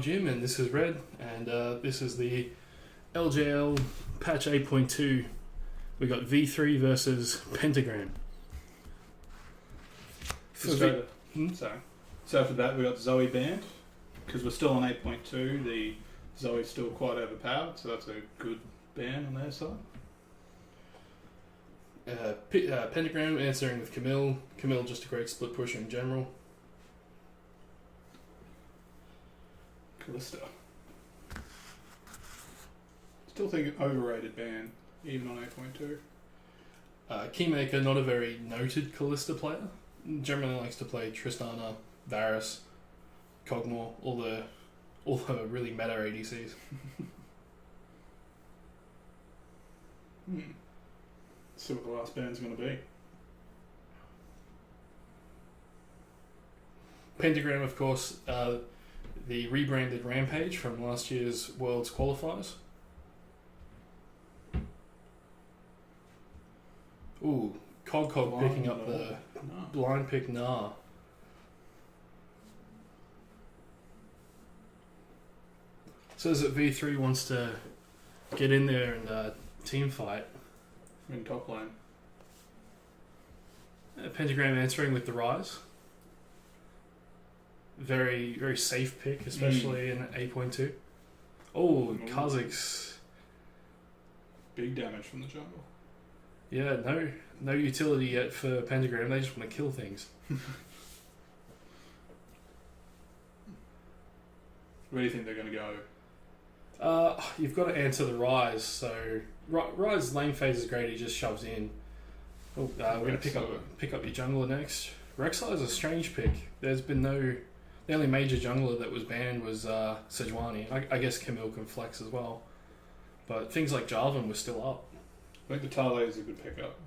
I'm Jim, and this is Red, and this is the LJL patch 8.2. We got V3 versus Pentagram. So after that we got Zoe banned because we're still on 8.2. The Zoe's still quite overpowered, so that's a good ban on their side. Pentagram answering with Camille. Camille just a great split pusher in general. Callista. Still think an overrated ban, even on 8.2. Keymaker, not a very noted Callista player. Generally likes to play Tristana, Varus, Cogmore, all the really meta ADCs. See what the last ban's going to be. Pentagram, of course, the rebranded Rampage from last year's Worlds qualifiers. Ooh, Cog picking up the blind pick Nah. Says that V3 wants to get in there and team fight. In top lane. Pentagram answering with the Rise. Very, very safe pick, especially in 8.2. Oh, Kha'Zix. Big damage from the jungle. Yeah, no utility yet for Pentagram. They just want to kill things. Where do you think they're going to go? You've got to answer the Rise. So Rise lane phase is great. He just shoves in. Oh, we're going to pick up your jungler next. Rek'Sai is a strange pick. There's been no. The only major jungler that was banned was Sejuani. I guess Camille can flex as well, but things like Jarvan were still up. I think the Tale is a good pickup.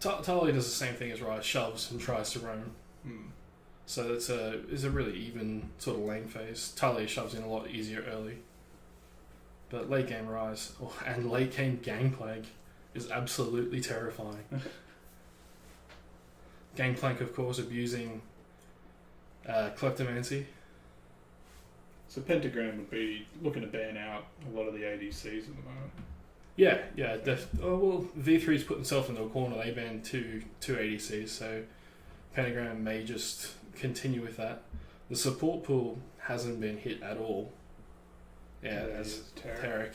Tale does the same thing as Rise, shoves and tries to roam. So it's a really even sort of lane phase. Tale shoves in a lot easier early. But late game Rise and late game Gangplank is absolutely terrifying. Gangplank, of course, abusing Kleptomancy. So Pentagram would be looking to ban out a lot of the ADCs at the moment. Yeah. V3's put themselves into a corner. They banned two ADCs, so Pentagram may just continue with that. The support pool hasn't been hit at all. Yeah, that's Tarek.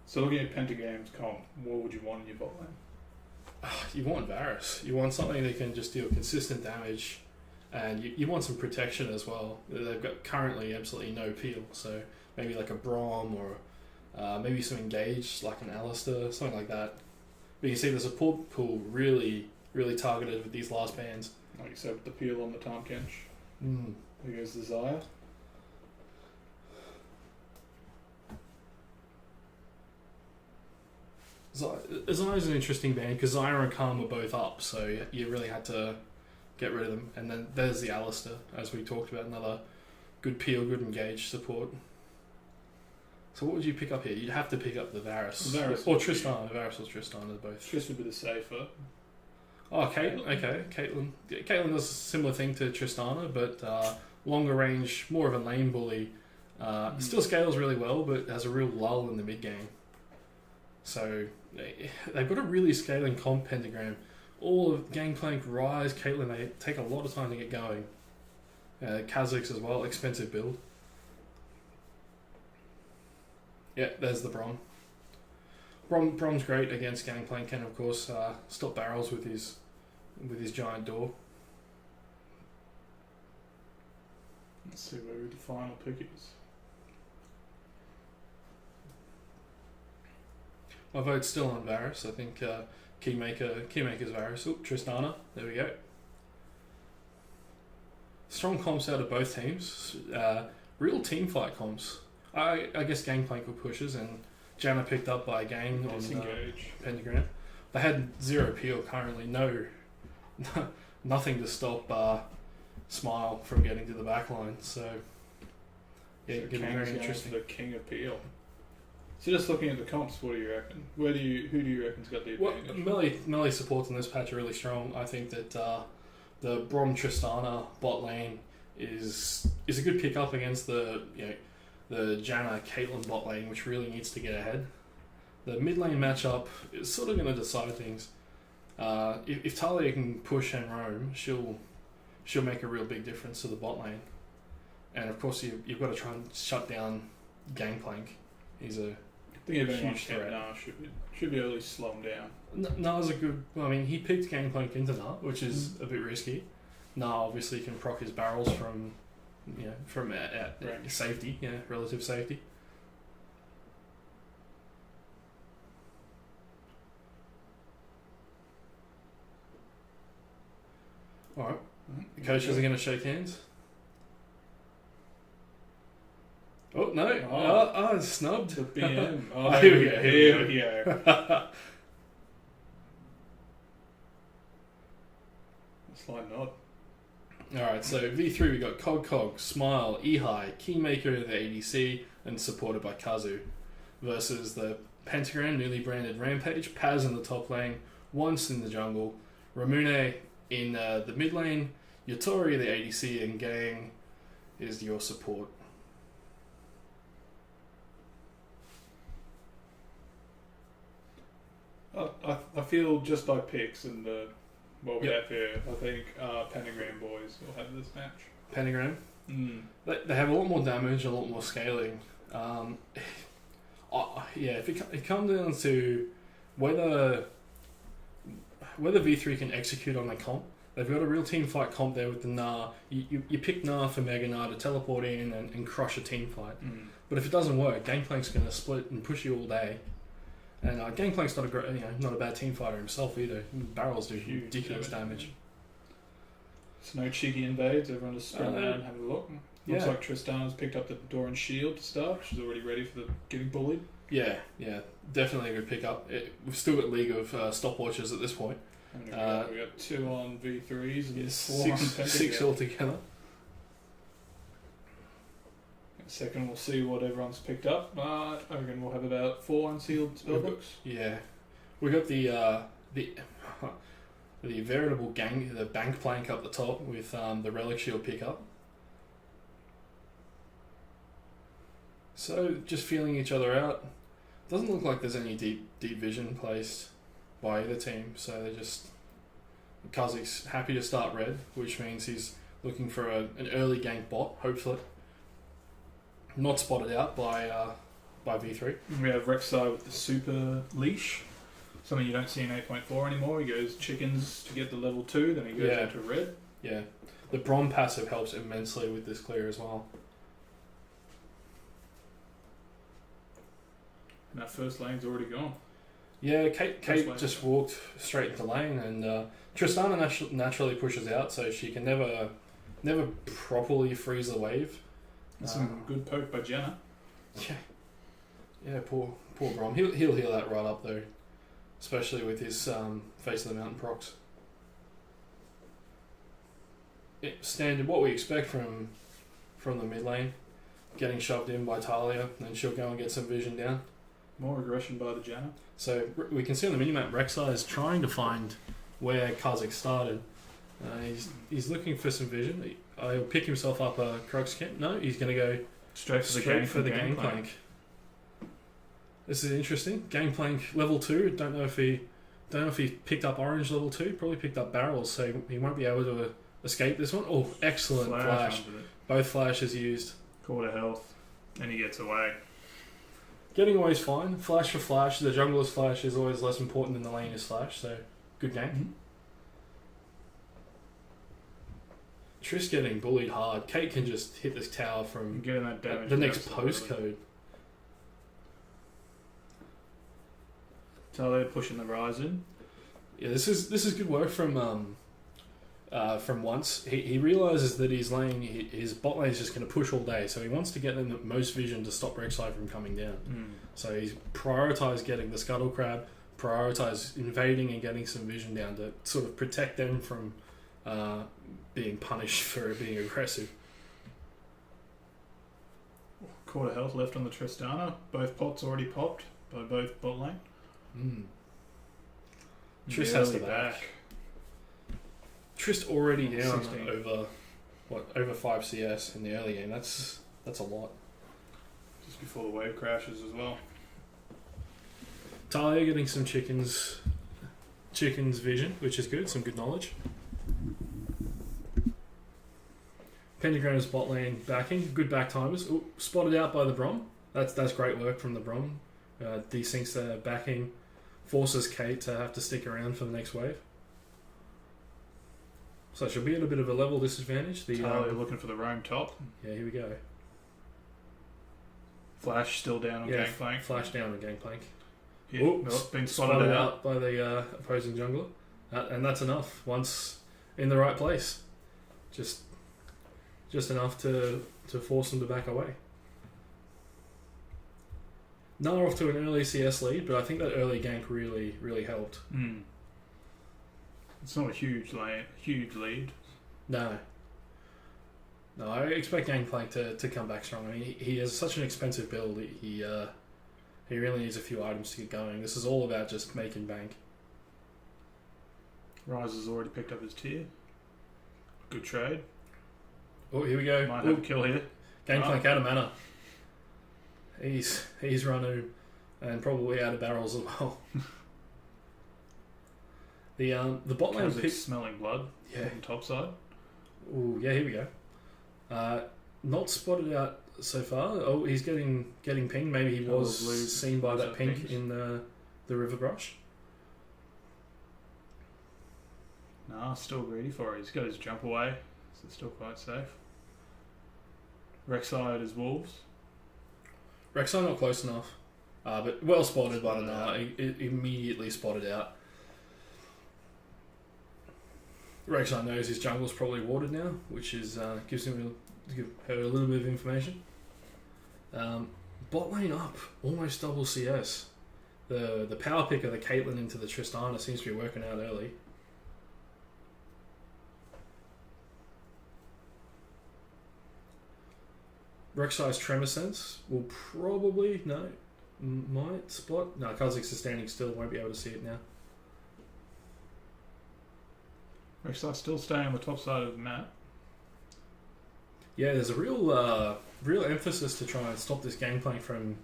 So looking at Pentagram's comp, what would you want in your bot lane? You want Varus. You want something that can just deal consistent damage, and you want some protection as well. They've got currently absolutely no peel, so maybe like a Braum or maybe some engaged, like an Alistair, something like that. But you see the support pool really, really targeted with these last bans. Like you said, with the peel on the Tahm Kench. There goes the Xayah. Xayah is an interesting ban because Xayah and Khan were both up, so you really had to get rid of them. And then there's the Alistair, as we talked about, another good peel, good engaged support. So what would you pick up here? You'd have to pick up the Varus. Or Tristana. Varus or Tristana, both. Triss would be the safer. Oh, Caitlyn. Okay, Caitlyn. Caitlyn does a similar thing to Tristana, but longer range, more of a lane bully. Still scales really well, but has a real lull in the mid game. So they've got a really scaling comp Pentagram. All of Gangplank, Rise, Caitlyn, they take a lot of time to get going. Kha'Zix as well, expensive build. Yeah, there's the Braum. Braum's great against Gangplank, and of course stop barrels with his giant door. Let's see where the final pick is. My vote's still on Varus. I think Keymaker's Varus. Oh, Tristana. There we go. Strong comps out of both teams. Real team fight comps. I guess Gangplank were pushes, and Janna picked up by Gang on Pentagram. They had zero peel currently. Nothing to stop Smile from getting to the back line. So yeah, so getting very interesting. The king of peel. So just looking at the comps, what do you reckon? Who do you reckon's got the advantage? Well, melee supports in this patch are really strong. I think that the Brom Tristana bot lane is a good pick up against the the Janna Caitlyn bot lane, which really needs to get ahead. The mid lane matchup is sort of going to decide things. If Talia can push and roam, she'll make a real big difference to the bot lane. And of course, you've got to try and shut down Gangplank. He's a I think if anyone huge can, threat. Nah should be able to slow him down. Na's a good. Well, I mean, he picked Gangplank into Na, which is a bit risky. Na obviously can proc his barrels from at safety, relative safety. All right, the coaches are going to shake hands. Oh no! Snubbed. The BM. Oh, here we go. Here we go. Slight nod. Alright, so V3 we got Cog, Smile, Ehai, Keymaker of the ADC, and supported by Kazu, versus the Pentagram, newly branded Rampage, Paz in the top lane, Once in the jungle, Ramune in the mid lane, Yatori the ADC, and Gang is your support. I feel just by picks and what we Yep. have here, I think Pentagram boys will have this match. Pentagram, Mm. they have a lot more damage, a lot more scaling. If it comes down to whether V3 can execute on the comp, they've got a real team fight comp there with the Na. You pick Na for Mega Na to teleport in and crush a team fight. Mm. But if it doesn't work, Gangplank's going to split and push you all day. And Gangplank's not a bad team fighter himself either. Barrels do Huge ridiculous damage. So no cheeky invades, everyone just sprint around and have a look. Looks like Tristana's picked up the door and shield to start. She's already ready for the getting bullied. Yeah, definitely a good pickup. We've still got League of stopwatches at this point. We got 2 on V3s and 4 on Pentagram. 6 altogether. Second, we'll see what everyone's picked up. I reckon we'll have about 4 unsealed spellbooks. Yeah, we got the veritable the bank plank up the top with the relic shield pickup. So just feeling each other out. Doesn't look like there's any deep vision placed by either team. So they just Kazik's happy to start red, which means he's looking for an early gank bot, hopefully. Not spotted out by V3. We have Rek'Sai with the super leash. Something you don't see in 8.4 anymore. He goes chickens to get the level 2, then he goes into red. Yeah. The Brom passive helps immensely with this clear as well. And that first lane's already gone. Yeah, Kate just walked straight into lane, and Tristana naturally pushes out, so she can never properly freeze the wave. That's some good poke by Jenna. Yeah, poor Brom. He'll heal that right up though, especially with his face of the mountain procs. Standard, what we expect from the mid lane, getting shoved in by Talia, then she'll go and get some vision down. More aggression by the Janna. So we can see on the minimap, Rek'Sai is trying to find where Kazik started. He's looking for some vision. He'll pick himself up a Crux kit. No, he's going to go straight for the Gangplank. This is interesting. Gangplank level 2. Don't know if he picked up orange level 2. Probably picked up barrels, so he won't be able to escape this one. Oh, excellent flash. Both flashes used. Quarter health, and he gets away. Getting away is fine. Flash for flash. The jungler's flash is always less important than the laner's flash, so good game. Mm-hmm. Triss getting bullied hard. Kate can just hit this tower from getting that damage the next postcode. So they're pushing the rise in. Yeah, this is good work from Once. He realizes that his bot lane is just going to push all day, so he wants to get them the most vision to stop Rek'Sai from coming down. So he's prioritised getting the Scuttle Crab, prioritised invading and getting some vision down to sort of protect them from being punished for being aggressive. Quarter health left on the Tristana. Both pots already popped by both bot lane. Triss has to back. Trist already down 16. over 5 CS in the early game. That's a lot. Just before the wave crashes as well. Talia getting some chickens vision, which is good. Some good knowledge. Pentagram's bot lane backing. Good back timers. Ooh, spotted out by the Brom. That's great work from the Brom. Desyncs their backing. Forces Kate to have to stick around for the next wave. So she'll be at a bit of a level disadvantage. Talia looking for the roam top. Yeah, here we go. Flash still down on Gangplank. Flash down on Gangplank. Yeah, Oops, been spotted out. by the opposing jungler. And that's enough. Once in the right place. Just enough to force them to back away. Nara off to an early CS lead, but I think that early gank really, really helped. Mm. It's not a huge lead. No, I expect Gangplank to come back strong. I mean, he has such an expensive build. He really needs a few items to get going. This is all about just making bank. Rise has already picked up his tier. Good trade. Oh, here we go. Might have a kill here. Gangplank out of mana. He's Ranu, and probably out of barrels as well. The bot lane pick smelling blood. Yeah. On the top side. Ooh, yeah, here we go. Not spotted out so far. Oh, he's getting pinged. Maybe he was seen by that pink pings. in the river brush. Nah, still greedy for it. He's got his jump away, so it's still quite safe. Rek'Sai at his wolves. Rek'Sai not close enough, but well spotted by the Nah. He immediately spotted out. Rek'Sai knows his jungle's probably warded now, which is gives her a little bit of information. Bot lane up, almost double CS. The power pick of the Caitlyn into the Tristana seems to be working out early. Rek'Sai's Tremor Sense will probably, might spot. No, Kha'Zix is standing still, won't be able to see it now. Rek'Sai still staying on the top side of the map. Yeah, there's a real emphasis to try and stop this Gangplank from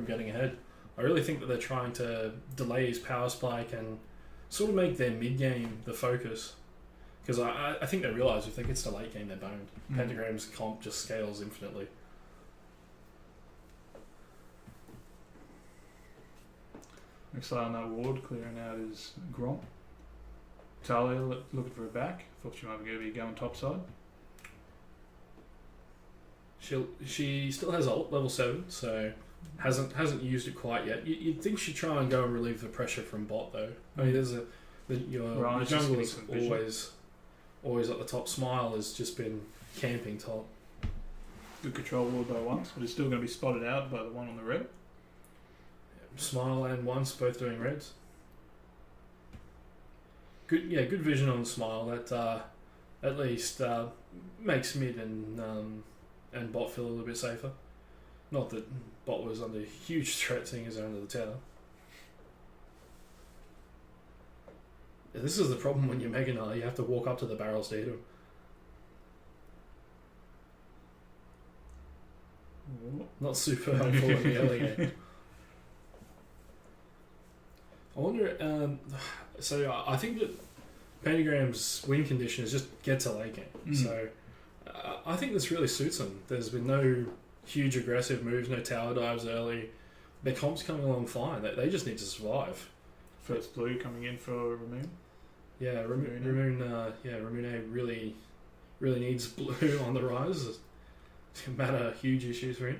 getting ahead. I really think that they're trying to delay his power spike and sort of make their mid game the focus. Because I think they realise if they get to the late game, they're boned. Pentagram's comp just scales infinitely. Rek'Sai on that ward, clearing out his Gromp. Talia looking for a back. Thought she might be going to be going top side. She still has ult level 7, so hasn't used it quite yet. You'd think she'd try and go and relieve the pressure from bot though. I mean, your jungle is always at the top. Smile has just been camping top. Good control ward by once, but it's still going to be spotted out by the one on the red. Smile and once both doing reds. Good vision on Smile. That at least makes mid and bot feel a little bit safer. Not that bot was under huge threat, seeing as they're under the tower. Yeah, this is the problem when you're Mega Knight. You have to walk up to the barrels to hit him. Not super helpful in the early game. I wonder. So I think that Pentagram's win condition is just get to late game. So I think this really suits them. There's been no huge aggressive moves, no tower dives early. Their comp's coming along fine. They just need to survive. First blue coming in for Ramoon. Yeah, Ramoon A really needs blue on the rise. It's going to matter huge issues for him.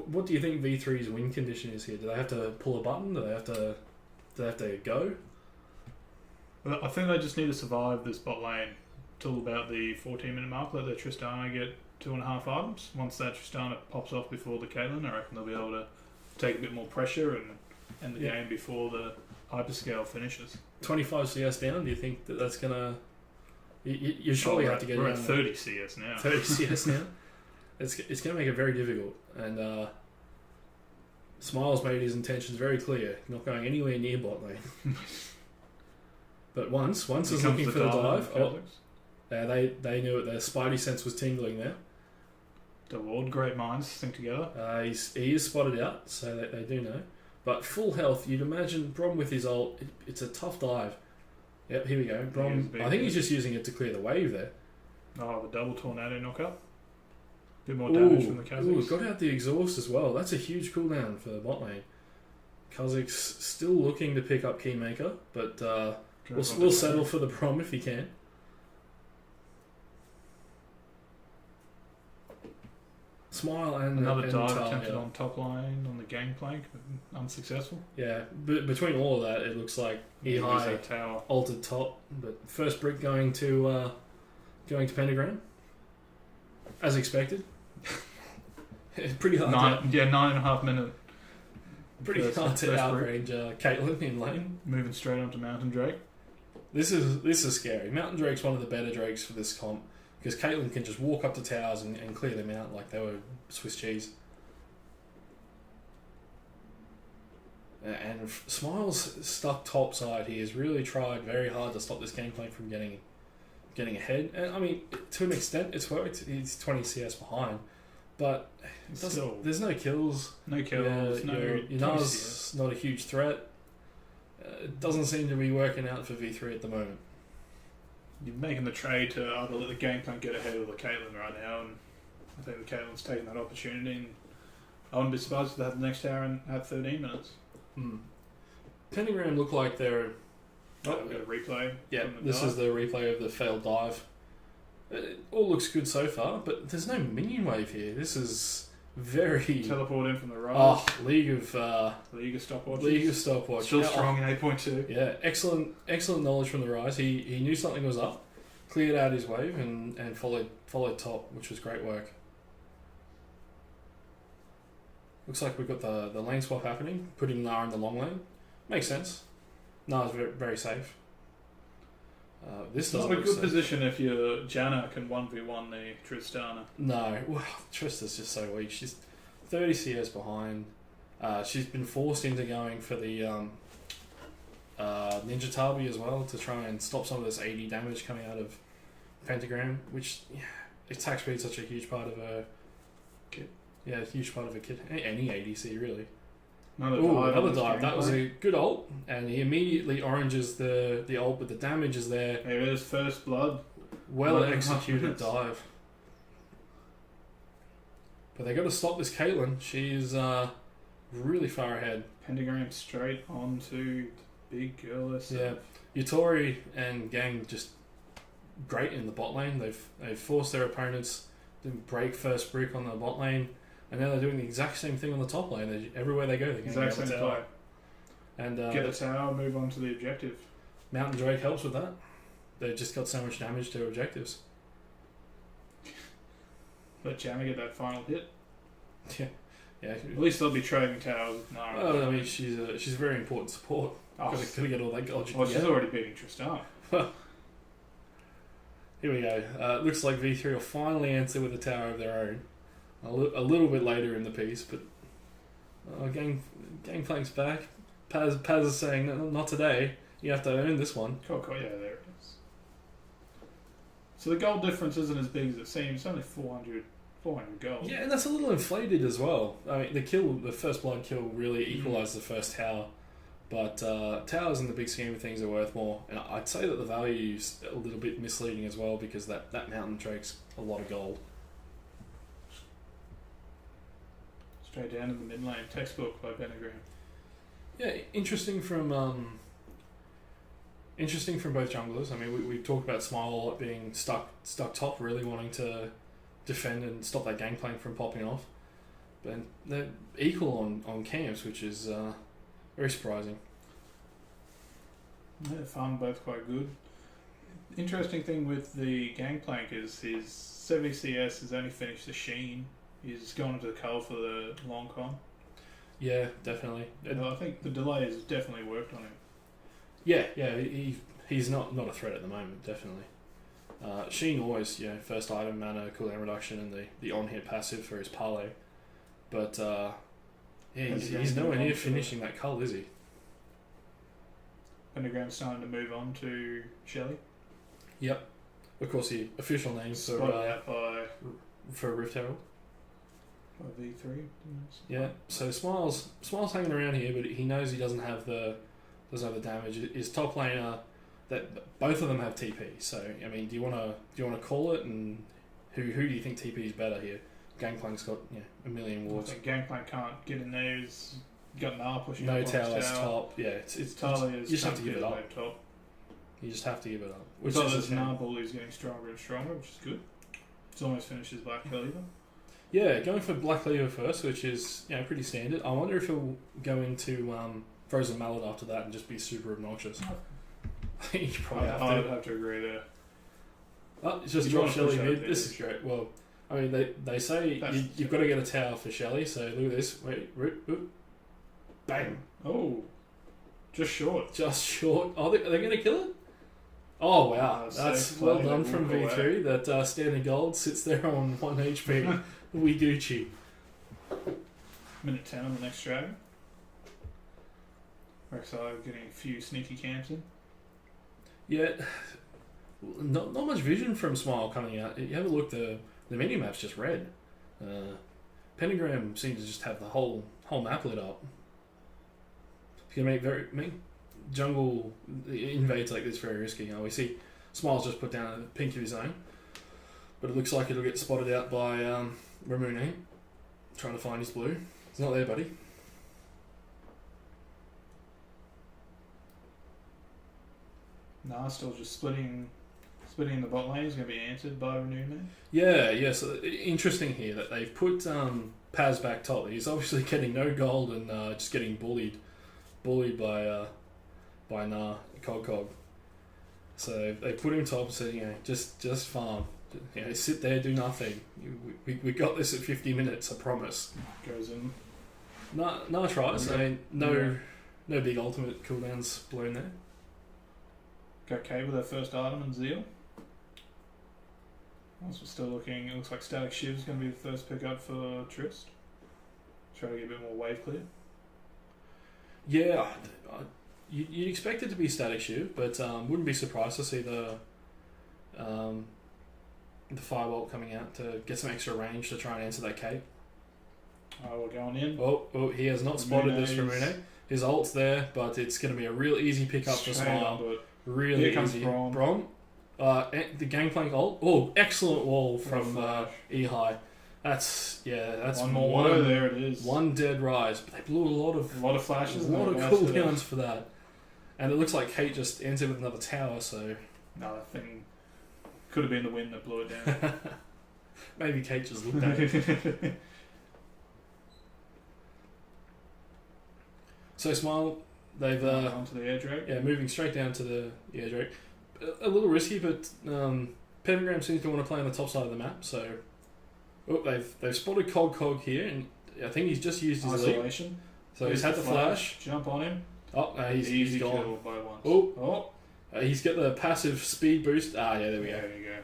What do you think V3's win condition is here? Do they have to pull a button? Do they have to go? Well, I think they just need to survive this bot lane till about the 14-minute mark. Let their Tristana get 2.5 items. Once that Tristana pops off before the Caitlyn, I reckon they'll be able to take a bit more pressure and end the game before the hyperscale finishes. 25 CS down. Do you think that's gonna? You surely have to get. We're at 30 CS now. 30 CS now. It's going to make it very difficult, and Smiles made his intentions very clear, not going anywhere near bot lane. But once is Here looking comes for the dive. Kazakhs. They knew it. Their spidey sense was tingling there. The Lord, great minds think together. He is spotted out, so they do know. But full health, you'd imagine. Brom with his ult, it's a tough dive. Yep, here we go. Brom, I think he's just using it to clear the wave there. Oh, the double tornado knockup. Bit more damage from the Kazakhs. Got out the exhaust as well. That's a huge cooldown for the bot lane. Kazakhs still looking to pick up Keymaker, but we'll settle for the Brom if he can. Smile and another dive Talia. attempted on top line on the gangplank, but unsuccessful. Yeah, but between all of that, it looks like Ehai tower altered top, but first brick going to Pentagram, as expected. Pretty hard. 9.5 minute. Pretty hard to outrange Caitlyn in lane. Moving straight onto Mountain Drake. This is scary. Mountain Drake's one of the better Drakes for this comp. Because Caitlyn can just walk up to towers and clear them out like they were Swiss cheese. And Smiles stuck top side. He has really tried very hard to stop this gameplay from getting ahead. And I mean, to an extent, it's worked. He's 20 CS behind, but there's no kills. No kills. Yunar's not a huge threat. It doesn't seem to be working out for V3 at the moment. You're making the trade to either let the Gangplank get ahead of the Caitlyn right now, and I think the Caitlyn's taking that opportunity, and I wouldn't be surprised if they had the next tower at 13 minutes. Pentagram look like they're... We've got a replay. Yeah, this is the replay of the failed dive. It all looks good so far, but there's no minion wave here. This is very... Teleport in from the right. Oh, League of Stopwatch. League of Stopwatch. Still strong in 8.2. Yeah, excellent knowledge from the Rise. He knew something was up, cleared out his wave, and followed top, which was great work. Looks like we've got the lane swap happening, putting Nara in the long lane. Makes sense. Nara's very, very safe. This is a good position if your Janna can 1v1 the Tristana. No, well, Trista's just so weak. She's 30 CS behind. She's been forced into going for the Ninja Tabi as well to try and stop some of this 80 damage coming out of Pentagram, which attack speed's such a huge part of her kit. Yeah, a huge part of her kit. Any ADC really. Another dive. That was a good ult, and he immediately oranges the ult, but the damage is there. There it is, first blood. Well executed dive. But they got to stop this Caitlyn. She's really far ahead. Pentagram straight onto the big girl herself. Yeah, Yutori and Gang just great in the bot lane. They've forced their opponents to break first brick on the bot lane. And now they're doing the exact same thing on the top lane. Everywhere they go, they're going to get a tower. And get a tower, move on to the objective. Mountain Drake helps with that. They've just got so much damage to objectives. Let Janna get that final hit. Yeah. At least they'll be trading towers with Nara. Well, I mean, she's a very important support. Got to get all that gold. She's already beating Tristana. Here we go. Looks like V3 will finally answer with a tower of their own. A little bit later in the piece, but Gangplank's back. Paz is saying, no, not today. You have to earn this one. Cool, there it is. So the gold difference isn't as big as it seems. It's only 400 gold. Yeah, and that's a little inflated as well. I mean, the first blood kill really equalised the first tower, but towers in the big scheme of things are worth more. And I'd say that the value is a little bit misleading as well, because that Mountain Drake's a lot of gold. Straight down in the mid lane, textbook by Pentagram. Yeah, interesting from both junglers. I mean, we talked about Smile being stuck top, really wanting to defend and stop that gangplank from popping off. But they're equal on camps, which is very surprising. Yeah, fun, both quite good. Interesting thing with the gangplank is his 70 CS has only finished the Sheen. He's gone into the cull for the long con. Yeah, definitely. I think the delay has definitely worked on him. Yeah, he's not a threat at the moment, definitely. Sheen always, first item, mana, cooldown reduction, and the on-hit passive for his parlay. But he's nowhere near finishing that cull, is he? Pentagram's starting to move on to Shelley. Yep. Of course, the official name Spotted out by Rift Herald. V3. Yeah. So Smiles hanging around here, but he knows he doesn't have the damage. His top laner, that both of them have TP. So I mean, do you want to call it? And who do you think TP is better here? Gangplank's got a million wards. I think Gangplank can't get in there. He's got an R pushing No up on towers his tower. top. Yeah, it's Talia's you just have to trying give it up. get top. You just have to give it up. Which is this Nar bully is getting stronger and stronger, which is good. It's almost finished his Black Cleaver. Yeah, going for Black Cleaver first, which is pretty standard. I wonder if he'll go into Frozen Mallet after that and just be super obnoxious. You probably have to. I'd have to agree there. Oh, it's just drop Shelly mid. This is great. Well, I mean, they say you've got to get a tower for Shelly, so look at this. Wait, whoop. Bang. Oh, just short. Just short. Oh, they're going to kill it? Oh, wow. That's well done from V3. That standard gold sits there on 1 HP. We Gucci. Minute 10 on the next dragon. We're excited getting a few sneaky camps in. Yeah, not much vision from Smile coming out. You have a look, the mini-map's just red. Pentagram seems to just have the whole map lit up. It's going to make jungle invades like this very risky. We see Smile's just put down a pink of his own, but it looks like it'll get spotted out by Ramune, trying to find his blue. It's not there, buddy. Nah, still just splitting in the bot lane. Is going to be answered by Ramune. Yeah. So interesting here that they've put Paz back top. He's obviously getting no gold and just getting bullied by Nah Cog. So they put him top and said, just farm. Sit there, do nothing. We got this at 50 minutes, I promise. Goes in. Nah tries. I mean, no big ultimate cooldowns blown there. Got K with her first item and Zeal. Also still looking, it looks like Static Shiv's going to be the first pickup for Trist. Try to get a bit more wave clear. Yeah, you'd expect it to be Static Shiv, but wouldn't be surprised to see the Firebolt coming out to get some extra range to try and answer that cape. Oh, we're going in. Oh, he has not spotted this from Ramune. His ult's there, but it's going to be a real easy pickup for Smile. Really here comes easy. Brom. The Gangplank ult. Oh, excellent wall from E-High. That's one more. There it is. One dead rise, but they blew a lot of flashes, a lot of cooldowns for that. And it looks like Kate just answered with another tower. So no, that thing could have been the wind that blew it down. Maybe Kate just looked at it. So Smile, they've onto the air drake. Yeah, moving straight down to the air drake. A little risky, but Pentagram seems to want to play on the top side of the map. So they've spotted Cog here, and I think he's just used his isolation. elite. So he's had the flash. Jump on him. Oh, he's gone. Kill by once. Oh. He's got the passive speed boost. Yeah, there we go. There you go.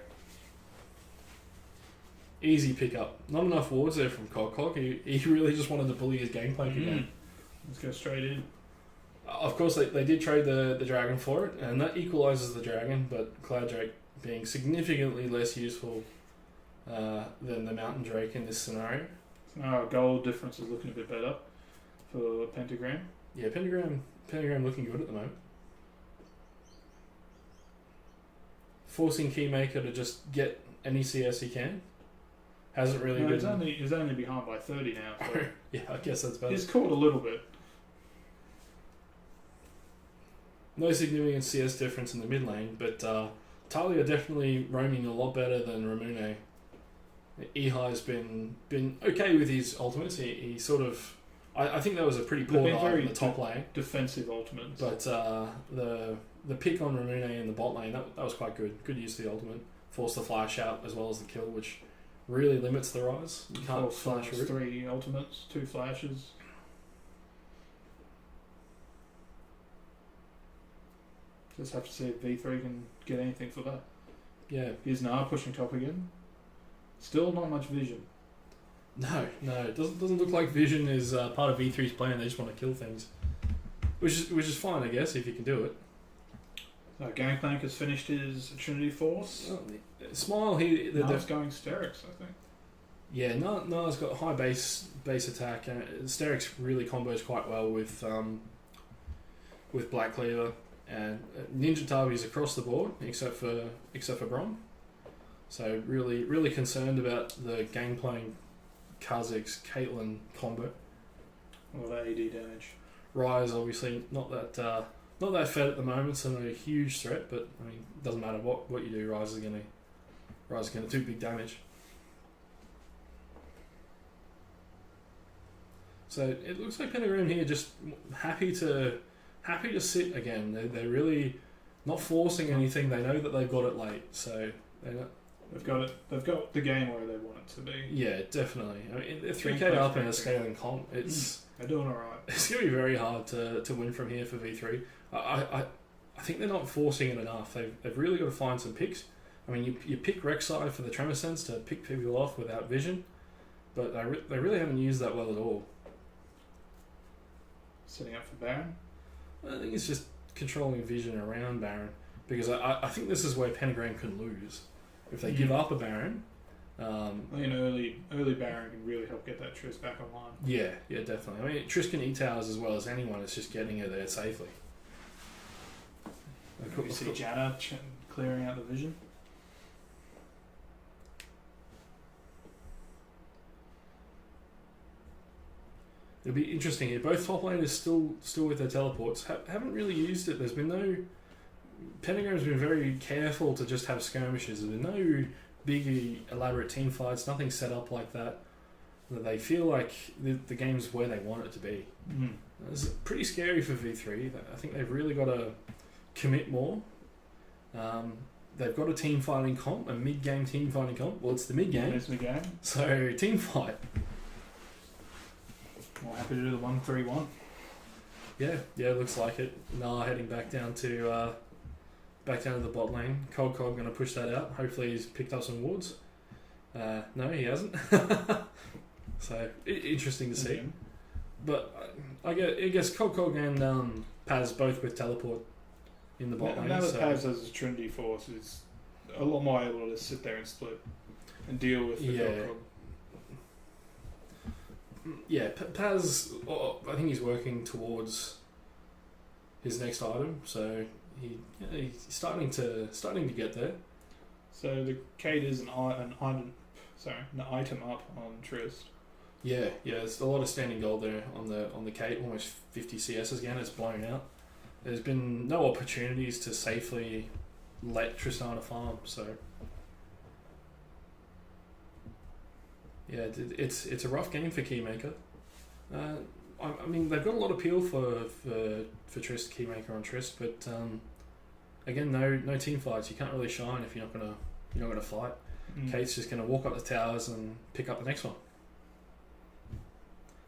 Easy pickup. Not enough wards there from Cog. He really just wanted to bully his gameplay again. Let's go straight in. Of course, they did trade the dragon for it, and that equalises the dragon, but Cloud Drake being significantly less useful than the Mountain Drake in this scenario. Gold difference is looking a bit better for Pentagram. Yeah, Pentagram looking good at the moment. Forcing Keymaker to just get any CS he can. Hasn't really been... He's only behind by 30 now. So yeah, I guess that's better. He's caught a little bit. No significant CS difference in the mid lane, but Talia definitely roaming a lot better than Ramune. Ehai's been okay with his ultimates. He sort of... I think that was a pretty poor dive in the top lane. Defensive ultimates. But the pick on Ramune in the bot lane, that was quite good. Good use of the ultimate. Force the flash out as well as the kill, which really limits the rise. You can't flash route. 3 ultimates, 2 flashes. Just have to see if V3 can get anything for that. Yeah. Is Nar pushing top again? Still not much vision. No. It doesn't look like vision is part of V3's plan. They just want to kill things, which is fine, I guess, if you can do it. Gangplank has finished his Trinity Force. Oh, Smile here. Now it's going Sterix, I think. Yeah, Nala's got high base attack, and Sterix really combos quite well with Black Cleaver, and Ninja Tabi's across the board except for Brom. So really concerned about the Gangplank Kha'Zix Caitlyn combo. All that AD damage. Rise obviously not that fed at the moment, so not a huge threat. But I mean, doesn't matter what you do, Rise is gonna do big damage. So it looks like Pentagram here just happy to sit again. They're really not forcing anything. They know that they've got it late, so they've got the game where they want it to be. Yeah, definitely. I mean, they're 3K up in a scaling comp. They're doing all right. It's going to be very hard to win from here for V3. I think they're not forcing it enough. They've really got to find some picks. I mean, you pick Rek'Sai for the Tremor Sense to pick people off without vision, but they really haven't used that well at all. Setting up for Baron? I think it's just controlling vision around Baron, because I think this is where Pentagram can lose. If they give up a Baron... I think early Baron can really help get that Triss back online. Yeah, definitely. I mean, Triss can eat towers as well as anyone. It's just getting her there safely. You see Janna clearing out the vision. It'll be interesting here. Both top laners still with their teleports. Haven't really used it. There's been no... Pentagram's been very careful to just have skirmishes. There's been no big elaborate team fights, nothing set up like that. They feel like the game's where they want it to be. It's pretty scary for V3. I think they've really got to commit more. They've got a team fighting comp, a mid-game team fighting comp. Well, it's the mid-game. It's the game. So, team fight. Well, happy to do the 1-3-1. Yeah, it looks like it. Nah, heading back down to the bot lane. Cog going to push that out. Hopefully he's picked up some wards. No, he hasn't. So interesting to see. Okay. But I guess Cog and Paz both with teleport in the bot lane. Now that Paz has a Trinity Force, is a lot more able to sit there and split and deal with the Cog. Yeah, Paz, I think he's working towards his next item, so he's starting to get there. So the Kate is an item up on Trist. Yeah, there's a lot of standing gold there on the Kate, almost 50 CS again. It's blown out. There's been no opportunities to safely let Tristana farm, so yeah, it's a rough game for Keymaker. I mean, they've got a lot of appeal for Trist, Keymaker on Trist, but again, no team fights. You can't really shine if you're not gonna fight. Kate's just gonna walk up the towers and pick up the next one.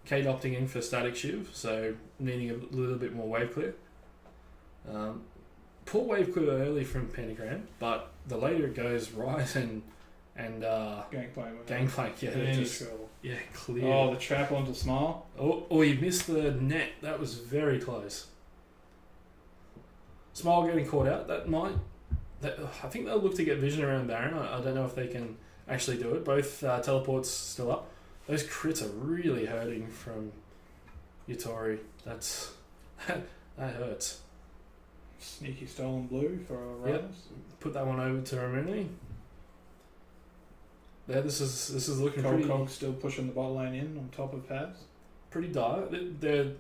Kate opting in for Static Shiv, so needing a little bit more wave clear. Poor wave clear early from Pentagram, but the later it goes, Rise and Gangplank, clear. Oh, the trap onto Smile. Oh, you missed the net. That was very close. Smile getting caught out. I think they'll look to get vision around Baron. I don't know if they can actually do it. Both teleports still up. Those crits are really hurting from Yutori. That hurts. Sneaky stolen blue for a Rise. Yep. Put that one over to Ramuni. Yeah, this is looking pretty. Cog still pushing the bot lane in on top of Paz. Pretty dire. They're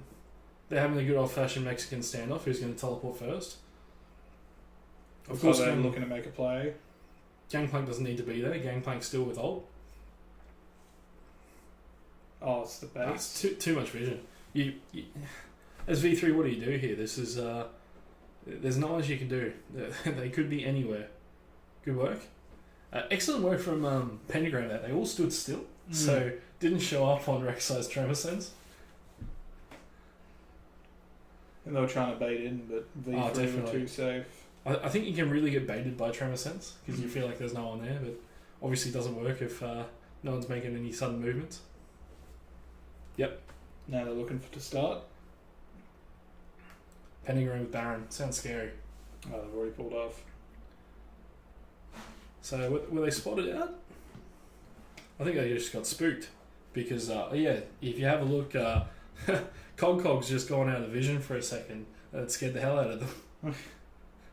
having a good old fashioned Mexican standoff. Who's going to teleport first? Of course, they're looking to make a play. Gangplank doesn't need to be there. Gangplank's still with ult. Oh, it's the base. Too much vision. You as V3, what do you do here? This is there's not much you can do. They could be anywhere. Good work. Excellent work from Pentagram there. They all stood still, so didn't show up on Rek'Sai's Tremor Sense. And they were trying to bait in, but V3 were too safe. I think you can really get baited by Tremor Sense because you feel like there's no one there, but obviously it doesn't work if no one's making any sudden movements. Yep. Now they're looking to start. Pentagram with Baron. Sounds scary. Oh, they've already pulled off. So were they spotted out? I think they just got spooked because if you have a look, Cog's just gone out of vision for a second. It scared the hell out of them.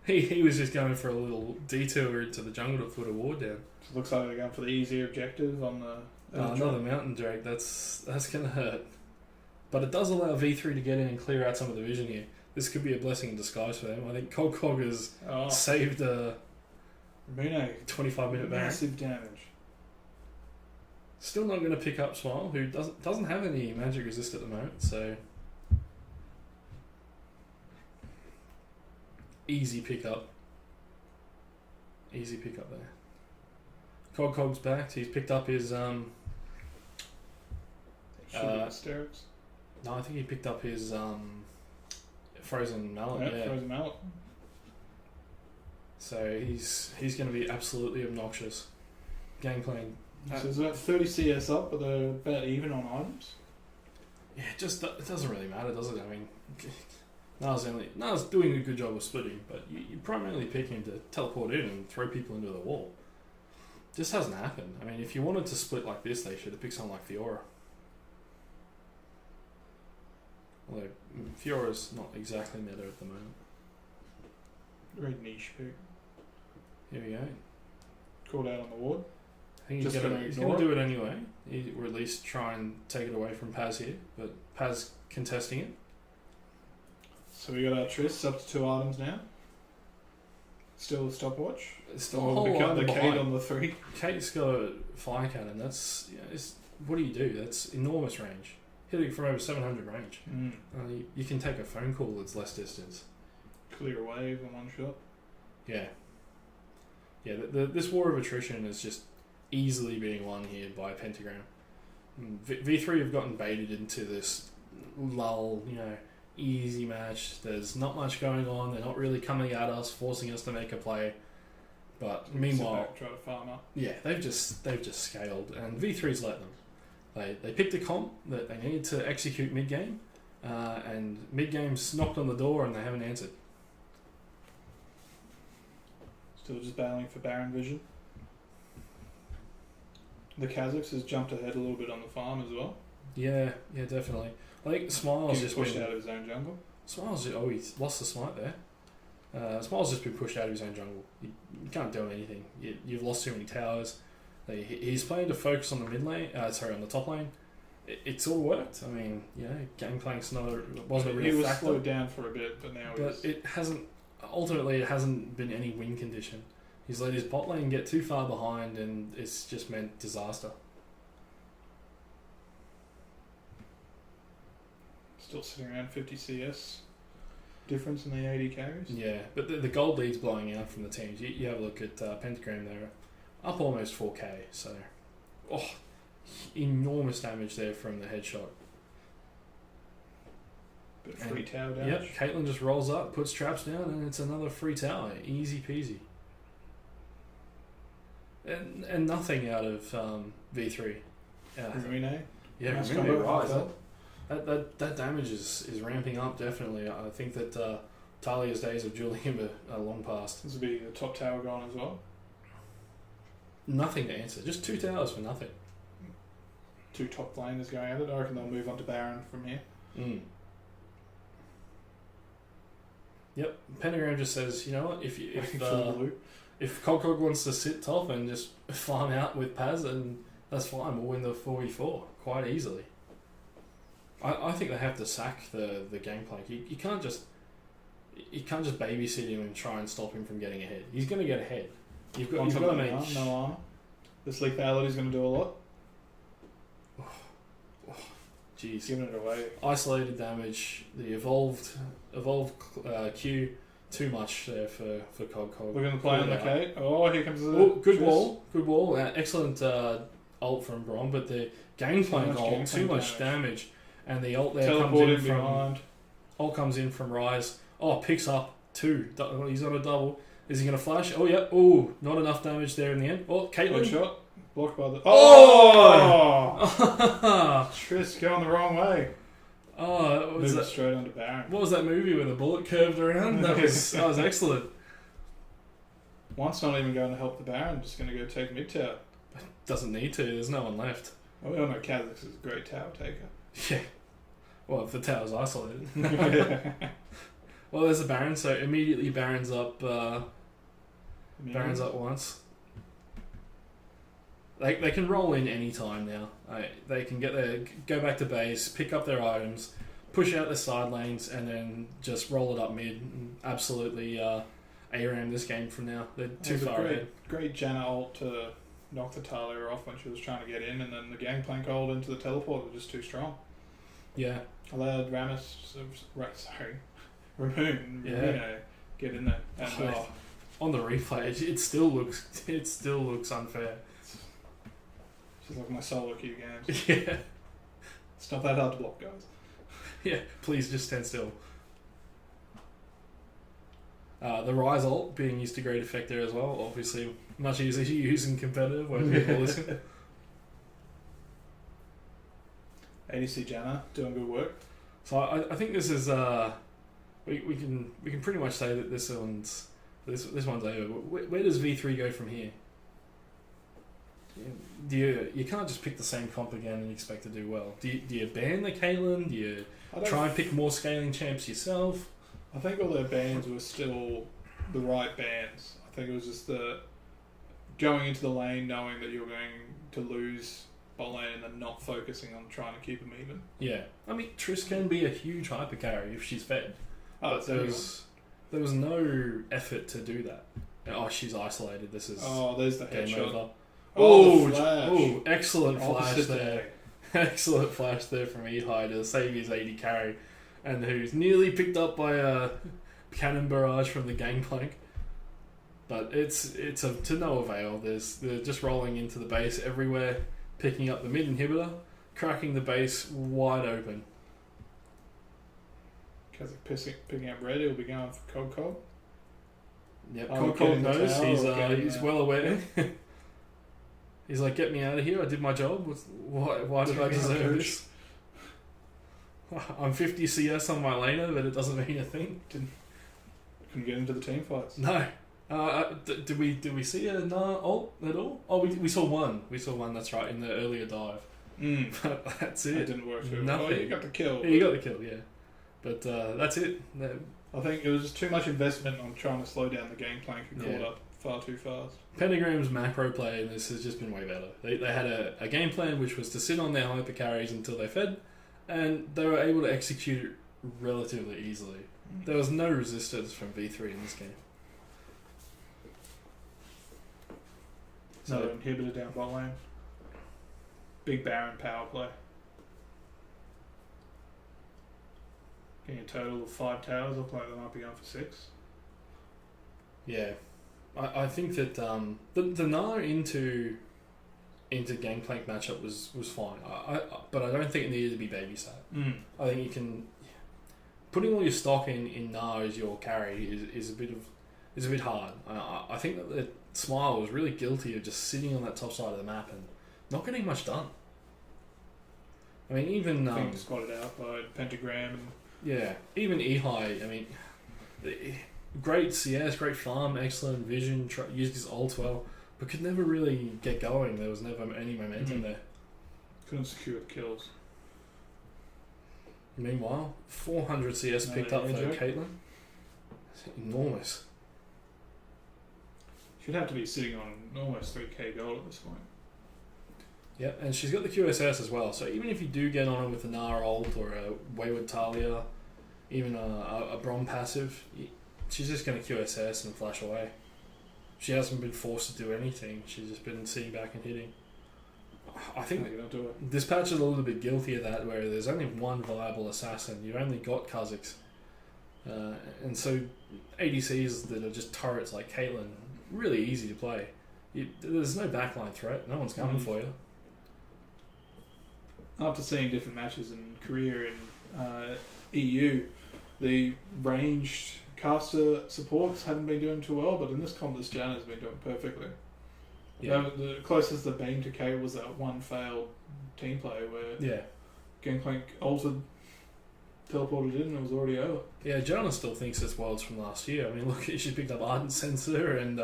He was just going for a little detour into the jungle to put a ward down. So it looks like they're going for the easier objective on the. Another mountain drag. That's gonna hurt. But it does allow V3 to get in and clear out some of the vision here. This could be a blessing in disguise for them. I think Cog has saved a 25-minute ban. Massive damage. Still not going to pick up Smile, who doesn't have any magic resist at the moment, so easy pickup. Easy pickup there. Cog's back. He's picked up his Hysterics. No, I think he picked up his frozen mallet. Yeah, frozen mallet. So he's going to be absolutely obnoxious. Game plan. So it's about 30 CS up, but they're about even on items. Yeah, it doesn't really matter, does it? I mean, Nara's doing a good job of splitting, but you primarily pick him to teleport in and throw people into the wall. Just hasn't happened. I mean, if you wanted to split like this, they should have picked someone like Fiora. Although Fiora's not exactly meta at the moment. Very niche pick. Here we go. Called out on the ward. I think he's going to do it anyway, or at least try and take it away from Paz here, but Paz contesting it. So we got our Triss up to 2 items now. Still a stopwatch. Still a whole lot the Kate behind. on the 3. Kate's got a fire cannon. That's what do you do? That's enormous range. Hitting from over 700 range. You can take a phone call that's less distance. Clear a wave in one shot. Yeah. Yeah, this war of attrition is just easily being won here by Pentagram. V3 have gotten baited into this lull, easy match. There's not much going on. They're not really coming at us, forcing us to make a play. But meanwhile, try to farm up. Yeah, they've just scaled, and V3's let them. They picked a comp that they needed to execute mid game, and mid game's knocked on the door and they haven't answered. Still just battling for Baron vision. The Kazakhs has jumped ahead a little bit on the farm as well. Yeah, definitely. I think Smile's just pushed out of his own jungle. He's lost the smite there. Smile's just been pushed out of his own jungle. You can't do anything. You've lost too many towers. He's playing to focus on the mid lane. On the top lane. It's all worked. I mean, game playing's wasn't a real factor. He was slowed down for a bit, but now it hasn't. Ultimately, it hasn't been any win condition. He's let his bot lane get too far behind, and it's just meant disaster. Still sitting around 50 CS difference in the AD carries. Yeah, but the gold lead's blowing out from the teams. You have a look at Pentagram there, up almost 4k. So, enormous damage there from the headshot. Bit of free tower damage. Yep, Caitlyn just rolls up, puts traps down, and it's another free tower. Easy peasy. And nothing out of V3. Rumine? Yeah, nice Rumine Rise. That damage is ramping up, definitely. I think that Talia's days of dueling him are long past. This will be the top tower gone as well. Nothing to answer. Just 2 towers for nothing. 2 top laners going at it. I reckon they'll move on to Baron from here. Yep. Pentagram just says, you know what, if Cog wants to sit top and just farm out with Paz, and that's fine. We'll win the 4v4 quite easily. I think they have to sack the gameplay. You can't just babysit him and try and stop him from getting ahead. He's going to get ahead. You've got to make no armor. This lethality is going to do a lot. Jeez. Giving it away. Isolated damage. The evolved Q. Too much there for Cog. We're going to play on the K. Oh, here comes the. Good wall. Good wall. Excellent ult from Brom, but the game playing ult, too much damage. And the ult there comes in from behind. Ult comes in from Rise. Picks up 2. He's on a double. Is he going to flash? Oh yeah. Oh, not enough damage there in the end. Caitlyn. Good shot. Blocked by the. Triss going the wrong way. Was that straight onto Baron? What was that movie where the bullet curved around? That was excellent. Once not even going to help the Baron, just going to go take mid tower. Doesn't need to. There's no one left. Well, we all know Kha'Zix is a great tower taker. Yeah. Well, if the tower's isolated. Well, there's a Baron, so immediately Baron's up. Baron's up once. They can roll in any time now. They can go back to base, pick up their items, push out the side lanes, and then just roll it up mid. And absolutely ARAM this game from now. They're too far ahead. Great Janna ult to knock the Talia off when she was trying to get in, and then the Gangplank ult into the teleport was just too strong. Yeah. Allowed Rammoon, get in there. And on the replay, it still looks unfair. She's like my solo queue games. Yeah. It's not that hard to block, guys. Yeah, please just stand still. The Rise ult being used to great effect there as well. Obviously, much easier to use in competitive where people listen. ADC Janna doing good work. So I think this is we can pretty much say that this one's over. Where does V3 go from here? You can't just pick the same comp again and expect to do well. Do you ban the Caitlyn? Do you try and pick more scaling champs yourself? I think all their bans were still the right bans. I think it was just the going into the lane knowing that you were going to lose bot lane and then not focusing on trying to keep them even. Yeah. I mean, Triss can be a huge hyper carry if she's fed. Oh, there was no effort to do that. Oh, she's isolated. This is there's the game headshot. over. Oh, excellent flash Opposite there. day. Excellent flash there from Ehai to save his 80 carry, and who's nearly picked up by a cannon barrage from the Gangplank. But it's to no avail. They're just rolling into the base everywhere, picking up the mid inhibitor, cracking the base wide open. Because picking up red, he'll be going for Cog. Yep, Cog knows. He's well aware. He's like, get me out of here. I did my job. Why did I deserve this? I'm 50 CS on my laner, but it doesn't mean a thing. Couldn't get into the team fights. No. Did we see a ult at all? Oh, we saw one. We saw one. That's right, in the earlier dive. But that's it. It didn't work. Nothing. Oh, you got the kill. Yeah, you got the kill. Yeah. But that's it. I think it was just too much investment on trying to slow down the Gangplank and caught up far too fast. Pentagram's macro play in this has just been way better. They had a game plan which was to sit on their hyper carries until they fed, and they were able to execute it relatively easily. There was no resistance from V3 in this game. No inhibitor down bot lane. Big Baron power play. Getting a total of 5 towers. Look like they might be going for 6. Yeah. I think that the Gnar into Gangplank matchup was fine. But I don't think it needed to be babysat. I think you can putting all your stock in Gnar as your carry is a bit hard. I think that the Smile was really guilty of just sitting on that top side of the map and not getting much done. I mean, even being spotted out by Pentagram. Even Ehai. I mean, great CS, great farm, excellent vision. Used his ult well, but could never really get going. There was never any momentum there. Couldn't secure kills. Meanwhile, 400 CS picked up for Caitlyn. It's enormous. She'd have to be sitting on almost 3k gold at this point. Yep, and she's got the QSS as well. So even if you do get on her with a Gnar ult or a Wayward Talia, even a Brom passive, she's just going to QSS and flash away. She hasn't been forced to do anything. She's just been sitting back and hitting. I think this patch is a little bit guilty of that, where there's only one viable assassin. You've only got Kha'Zix. And so ADCs that are just turrets like Caitlyn, really easy to play. There's no backline threat. No one's coming for you. After seeing different matches in Korea and EU, the ranged caster supports hadn't been doing too well, but in this comp, this Janna's been doing perfectly. Yeah. The closest they've been to K was that one failed team play where Gangplank ulted teleported in and it was already over. Yeah, Jonah still thinks it's Worlds from last year. I mean, look, she picked up Ardent Sensor and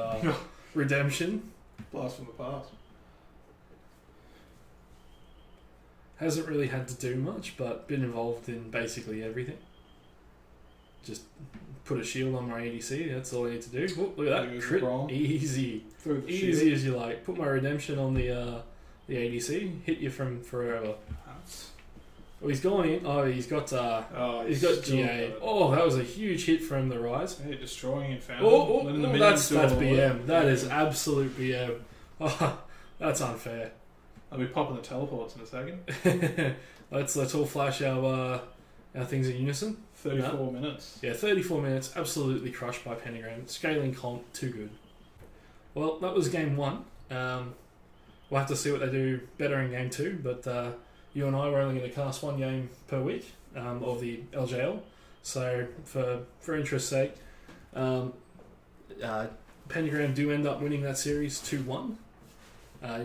Redemption. Blast from the past. Hasn't really had to do much, but been involved in basically everything. Just put a shield on my ADC, that's all I need to do. Oh, look at that, crit, easy. Easy as you like. Put my Redemption on the ADC, hit you from forever. Oh, he's going in. Oh, he's got GA. Oh, that was a huge hit from the Rise. Hey, destroying Inferno. Oh, that's BM. That is absolute BM. Oh, that's unfair. I'll be popping the teleports in a second. Let's all flash our things in unison. 34 minutes. Yeah, 34 minutes. Absolutely crushed by Pentagram. Scaling comp, too good. Well, that was game 1. We'll have to see what they do better in game 2, but you and I were only going to cast 1 game per week of the LJL. So for interest's sake, Pentagram do end up winning that series 2-1.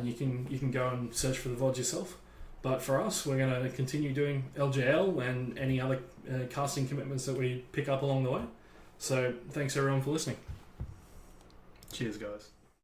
You can go and search for the VOD yourself. But for us, we're going to continue doing LJL and any other casting commitments that we pick up along the way. So thanks everyone for listening. Cheers, guys.